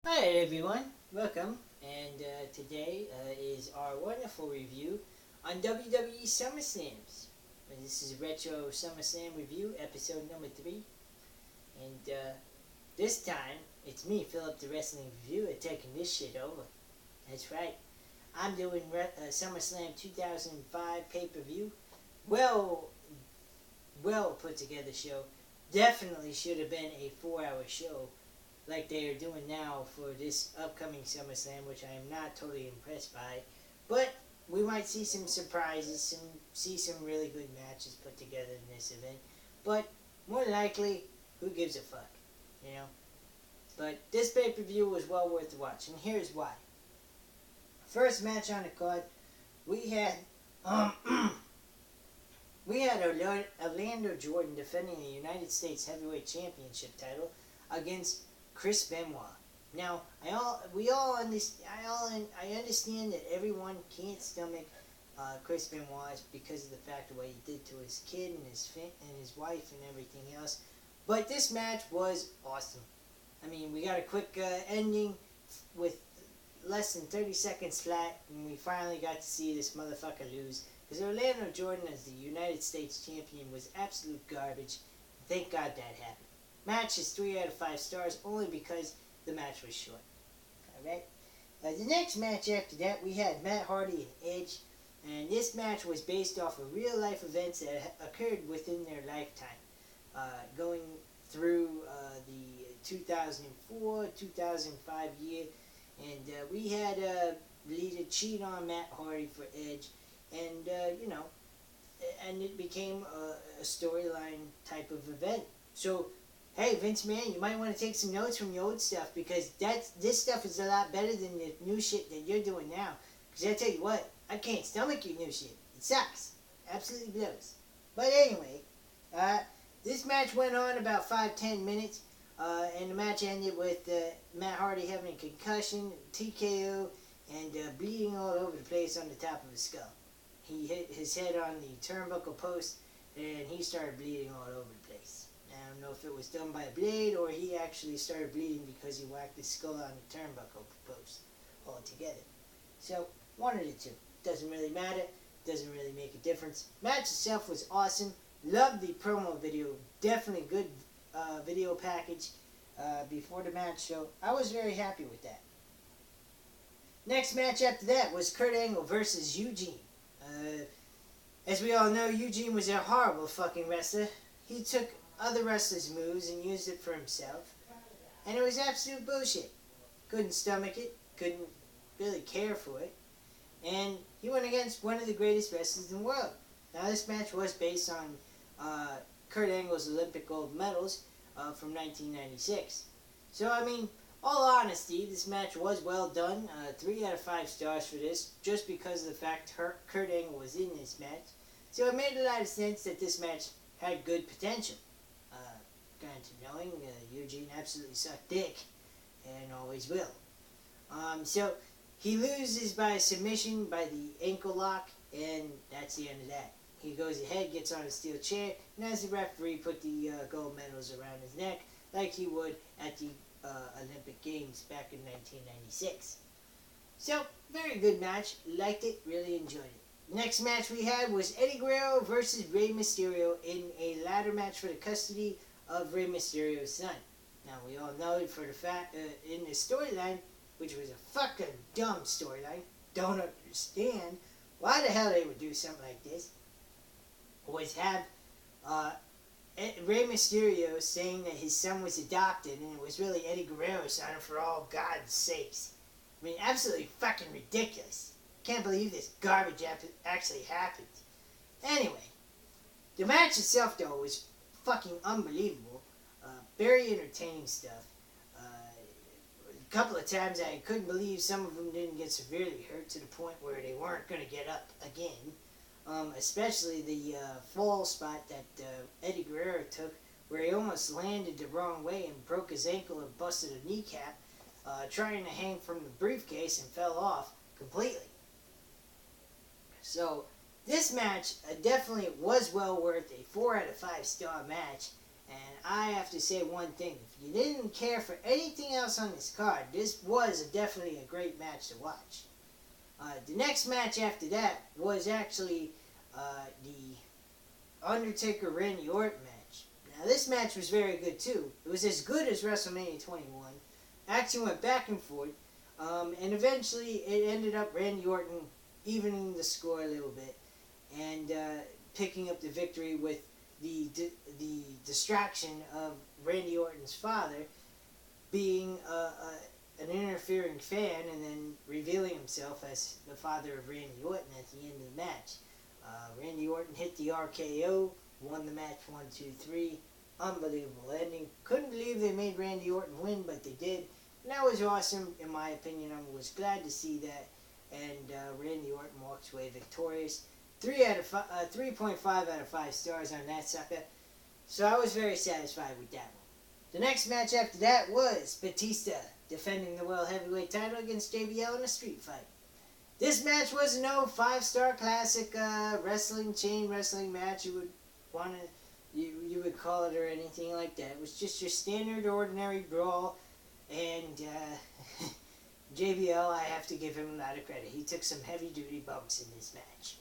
Hi everyone, welcome, and today is our wonderful review on WWE SummerSlams. This is Retro SummerSlam Review, episode number 3, and this time it's me, Philip the Wrestling Reviewer, taking this shit over. That's right, I'm doing SummerSlam 2005 pay-per-view. Well, well put together show. Definitely should have been a 4-hour show like they are doing now for this upcoming SummerSlam, which I am not totally impressed by. But we might see some surprises, see some really good matches put together in this event. But more likely, who gives a fuck, you know? But this pay-per-view was well worth the watch, and here's why. First match on the card, we had we had Orlando Jordan defending the United States Heavyweight Championship title against Chris Benoit. Now, I understand that everyone can't stomach Chris Benoit because of the fact of what he did to his kid and his wife and everything else. But this match was awesome. I mean, we got a quick ending with less than 30 seconds flat, and we finally got to see this motherfucker lose. Because Orlando Jordan as the United States champion was absolute garbage. Thank God that happened. Match is 3 out of 5 stars only because the match was short. Alright? The next match after that, we had Matt Hardy and Edge. And this match was based off of real life events that occurred within their lifetime. Going through the 2004-2005 year. And we had Lita cheat on Matt Hardy for Edge. And, and it became a storyline type of event. So, hey, Vince McMahon, you might want to take some notes from your old stuff because this stuff is a lot better than the new shit that you're doing now. Because I tell you what, I can't stomach your new shit. It sucks. Absolutely blows. But anyway, this match went on about 5-10 minutes, and the match ended with Matt Hardy having a concussion, TKO, and bleeding all over the place on the top of his skull. He hit his head on the turnbuckle post, and he started bleeding all over the place. I don't know if it was done by a blade or he actually started bleeding because he whacked his skull on the turnbuckle post altogether. So, one of the two. Doesn't really matter. Doesn't really make a difference. Match itself was awesome. Loved the promo video. Definitely good video package before the match, so I was very happy with that. Next match after that was Kurt Angle versus Eugene. As we all know, Eugene was a horrible fucking wrestler. He took other wrestlers' moves and used it for himself. And it was absolute bullshit. Couldn't stomach it. Couldn't really care for it. And he went against one of the greatest wrestlers in the world. Now, this match was based on Kurt Angle's Olympic gold medals from 1996. So, I mean, all honesty, this match was well done. 3 out of 5 stars for this, just because of the fact Kurt Angle was in this match. So it made a lot of sense that this match had good potential. Granted, knowing Eugene absolutely sucked dick, and always will. So he loses by submission by the ankle lock, and that's the end of that. He goes ahead, gets on a steel chair, and as the referee put the gold medals around his neck, like he would at the Olympic Games back in 1996. So, very good match. Liked it. Really enjoyed it. Next match we had was Eddie Guerrero versus Rey Mysterio in a ladder match for the custody of Rey Mysterio's son. Now, we all know for the fact in the storyline, which was a fucking dumb storyline, don't understand why the hell they would do something like this, was have Rey Mysterio saying that his son was adopted and it was really Eddie Guerrero's son, for all God's sakes. I mean, absolutely fucking ridiculous. Can't believe this garbage actually happened. Anyway, the match itself, though, was fucking unbelievable. Very entertaining stuff. A couple of times I couldn't believe some of them didn't get severely hurt to the point where they weren't going to get up again. Especially the fall spot that Eddie Guerrero took, where he almost landed the wrong way and broke his ankle and busted a kneecap, trying to hang from the briefcase and fell off completely. So, this match definitely was well worth a 4 out of 5 star match, And I have to say one thing. If you didn't care for anything else on this card, this was definitely a great match to watch. The next match after that was actually the Undertaker-Randy Orton match. Now, this match was very good, too. It was as good as WrestleMania 21. Actually went back and forth. And eventually, it ended up Randy Orton evening the score a little bit. And picking up the victory with the distraction of Randy Orton's father being an interfering fan and then revealing himself as the father of Randy Orton at the end of the match. Randy Orton hit the RKO, won the match 1-2-3. Unbelievable ending. Couldn't believe they made Randy Orton win, but they did. And that was awesome, in my opinion. I was glad to see that. And Randy Orton walks away victorious. 3.5 out of 5 stars on that sucker. So I was very satisfied with that one. The next match after that was Batista defending the World Heavyweight title against JBL in a street fight. This match was no 5-star classic wrestling chain wrestling match you would call it or anything like that. It was just your standard ordinary brawl, and JBL, I have to give him a lot of credit. He took some heavy duty bumps in this match.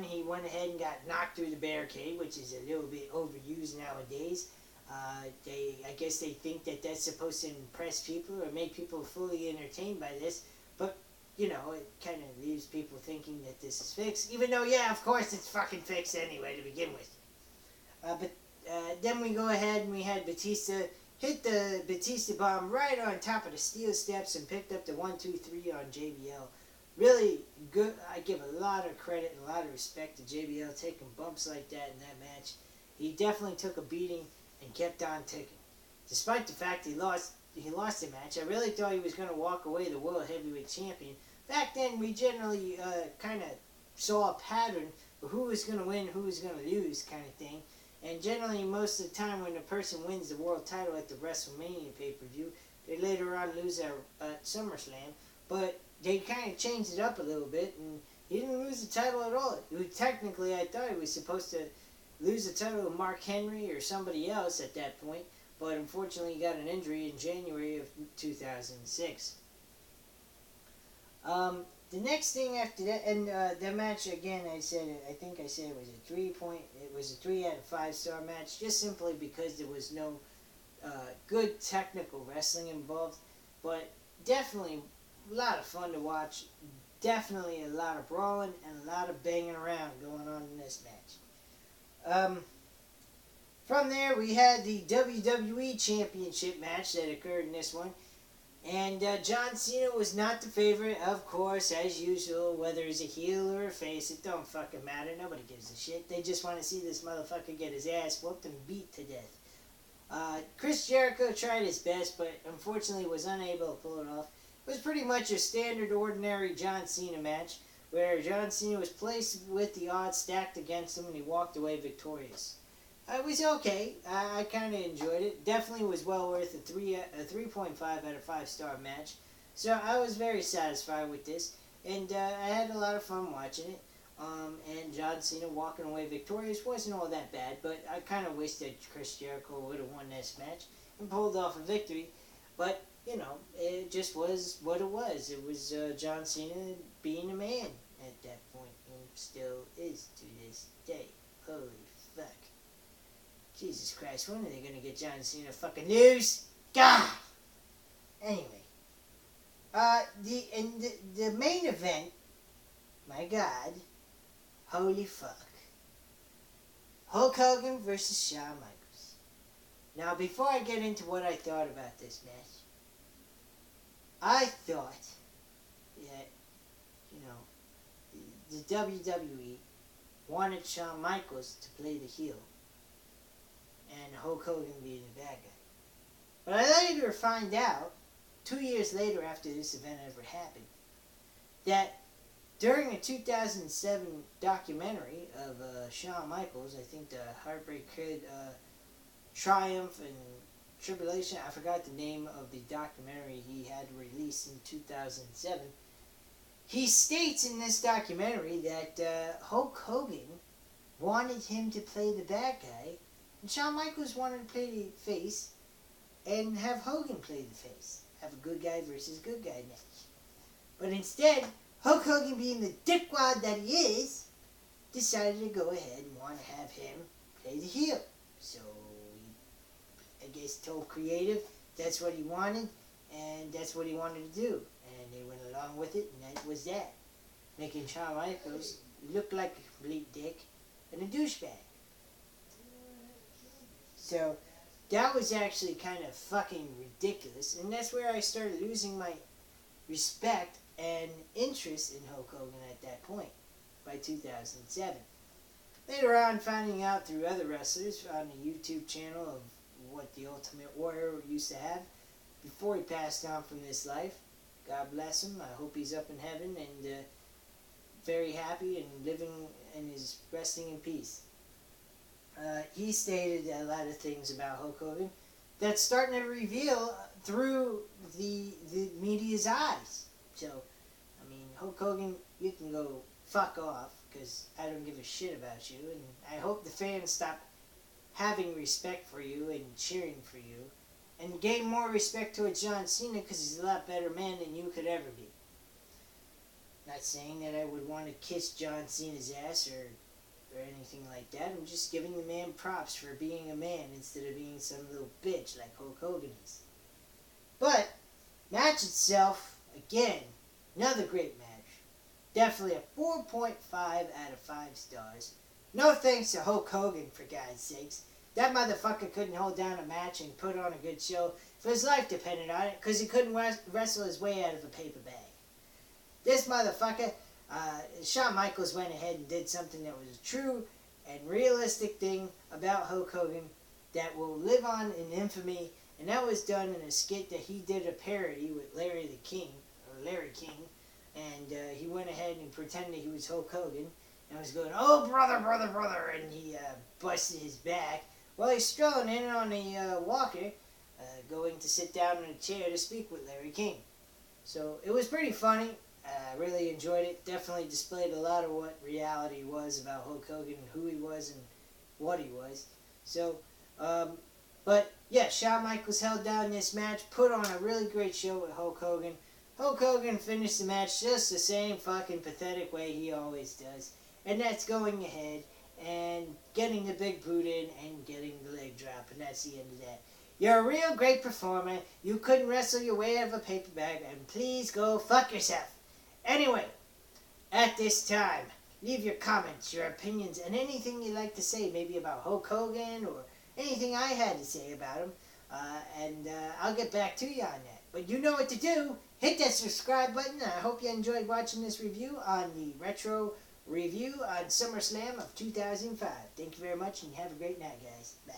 He went ahead and got knocked through the barricade, which is a little bit overused nowadays. I guess they think that that's supposed to impress people or make people fully entertained by this, but it kind of leaves people thinking that this is fixed, even though, yeah, of course it's fucking fixed anyway to begin with. But then we go ahead and we had Batista hit the Batista bomb right on top of the steel steps and picked up the 1-2-3 on JBL. Really good. I give a lot of credit and a lot of respect to JBL taking bumps like that in that match. He definitely took a beating and kept on ticking. Despite the fact he lost the match, I really thought he was going to walk away the World Heavyweight Champion. Back then, we generally kind of saw a pattern of who was going to win, who was going to lose kind of thing. And generally, most of the time when a person wins the world title at the WrestleMania pay-per-view, they later on lose at SummerSlam. But they kind of changed it up a little bit, and he didn't lose the title at all. Technically, I thought he was supposed to lose the title to Mark Henry or somebody else at that point, but unfortunately he got an injury in January of 2006. The next thing after that, and the match again, I think I said it was a 3 out of 5 star match, just simply because there was no good technical wrestling involved, but definitely a lot of fun to watch. Definitely a lot of brawling and a lot of banging around going on in this match. From there, we had the WWE Championship match that occurred in this one. And John Cena was not the favorite, of course, as usual. Whether he's a heel or a face, it don't fucking matter. Nobody gives a shit. They just want to see this motherfucker get his ass whooped and beat to death. Chris Jericho tried his best, but unfortunately was unable to pull it off. It was pretty much a standard, ordinary John Cena match, where John Cena was placed with the odds stacked against him and he walked away victorious. It was okay. I kind of enjoyed it. Definitely was well worth a 3.5 out of 5 star match. So I was very satisfied with this, and I had a lot of fun watching it. And John Cena walking away victorious wasn't all that bad, but I kind of wish that Chris Jericho would have won this match and pulled off a victory. But it just was what it was. It was John Cena being a man at that point, and still is to this day. Holy fuck. Jesus Christ, when are they going to get John Cena fucking news? God! Anyway. The main event, my God, holy fuck. Hulk Hogan versus Shawn Michaels. Now, before I get into what I thought about this match, I thought that, the WWE wanted Shawn Michaels to play the heel and Hulk Hogan be the bad guy. But I later find out, 2 years later after this event ever happened, that during a 2007 documentary of Shawn Michaels, I think the Heartbreak Kid Triumph and Tribulation, I forgot the name of the documentary he had released in 2007, he states in this documentary that Hulk Hogan wanted him to play the bad guy And Shawn Michaels wanted to play the face and have Hogan play the face. Have a good guy versus good guy match. But instead, Hulk Hogan, being the dickwad that he is, decided to go ahead and want to have him play the heel. So he, I guess, told creative that's what he wanted, and that's what he wanted to do. And they went along with it, and that was that. Making Shawn Michaels look like a complete dick and a douchebag. So that was actually kind of fucking ridiculous, and that's where I started losing my respect and interest in Hulk Hogan at that point, by 2007. Later on, finding out through other wrestlers on the YouTube channel of what the Ultimate Warrior used to have before he passed on from this life. God bless him. I hope he's up in heaven and very happy and living and is resting in peace. He stated a lot of things about Hulk Hogan that's starting to reveal through the media's eyes. So, I mean, Hulk Hogan, you can go fuck off, because I don't give a shit about you, and I hope the fans stop having respect for you and cheering for you, and gain more respect towards John Cena, because he's a lot better man than you could ever be. Not saying that I would want to kiss John Cena's ass or anything like that. I'm just giving the man props for being a man instead of being some little bitch like Hulk Hogan is. But, match itself, again, another great match. Definitely a 4.5 out of 5 stars. No thanks to Hulk Hogan, for God's sakes. That motherfucker couldn't hold down a match and put on a good show if his life depended on it, because he couldn't wrestle his way out of a paper bag. This motherfucker, Shawn Michaels, went ahead and did something that was a true and realistic thing about Hulk Hogan that will live on in infamy, and that was done in a skit that he did a parody with Larry King, and he went ahead and pretended he was Hulk Hogan, and was going, "Oh, brother, brother, brother," and he busted his back while he's strolling in on a walker, going to sit down in a chair to speak with Larry King. So it was pretty funny. I really enjoyed it. Definitely displayed a lot of what reality was about Hulk Hogan and who he was and what he was. So, but yeah, Shawn Michaels held down this match, put on a really great show with Hulk Hogan. Hulk Hogan finished the match just the same fucking pathetic way he always does. And that's going ahead and getting the big boot in and getting the leg drop. And that's the end of that. You're a real great performer. You couldn't wrestle your way out of a paper bag. And please go fuck yourself. Anyway, at this time, leave your comments, your opinions, and anything you'd like to say, maybe about Hulk Hogan or anything I had to say about him, and I'll get back to you on that. But you know what to do. Hit that subscribe button. I hope you enjoyed watching this review on the retro review on SummerSlam of 2005. Thank you very much, and have a great night, guys. Bye.